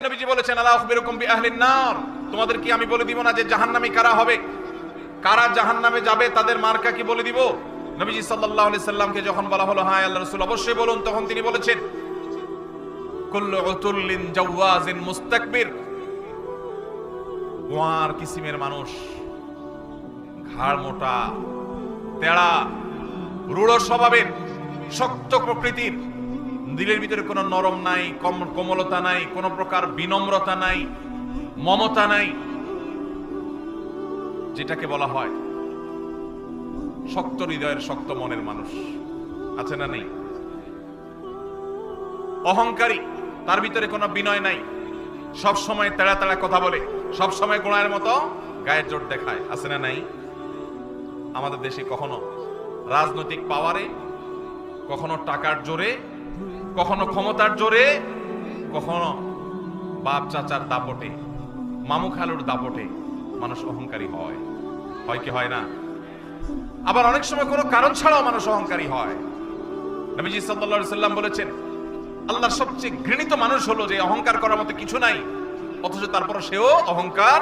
নবীজি বলেছেন, আলা আখবিরুকুম বিআহলিন নার, তোমাদের কি আমি বলে দিব না যে জাহান্নামী কারা হবে, কারা জাহান্নামে যাবে, তাদের মার্কা কি বলে দিব? নবীজি সাল্লাল্লাহু আলাইহি সাল্লামকে যখন বলা হলো, হ্যাঁ আল্লাহর রাসূল অবশ্যই বলুন, তখন তিনি বলেছেন, কুল্লু উতুল্লিন জাওয়াজিন মুস্তাকবির, গোয়ার কিসিমের মানুষ, ঘাড় মোটা, তেড়া, রূঢ় স্বভাবের, শক্ত প্রকৃতির, দিলের ভিতরে কোনো নরম নাই, কোমলতা নাই, কোনো প্রকার বিনম্রতা নাই, মমতা নাই, যেটাকে বলা হয় শক্ত হৃদয়ের শক্ত মনের মানুষ, আছে না নেই? অহংকারী, তার ভিতরে কোনো বিনয় নাই, সব সময় তেড়া তেড়া কথা বলে, সব সময় গোড়ার মতো গায়ের জোর দেখায়, আছে না নাই? আমাদের দেশে কখনো রাজনৈতিক পাওয়ারে, কখনো টাকার জোরে, কখনো ক্ষমতার জোরে, কখনো বাপ চাচার দাপটে, মামু খালুর দাপটে মানুষ অহংকারী হয়, হয় কি হয় না? আবার অনেক সময় কোনো কারণ ছাড়াও মানুষ অহংকারী হয়। নবীজি সাল্লাল্লাহু আলাইহি সাল্লাম বলেছেন, আল্লাহর সবচেয়ে ঘৃণিত মানুষ হলো যে অহংকার করার মতো কিছু নাই, অথচ তারপর সেও অহংকার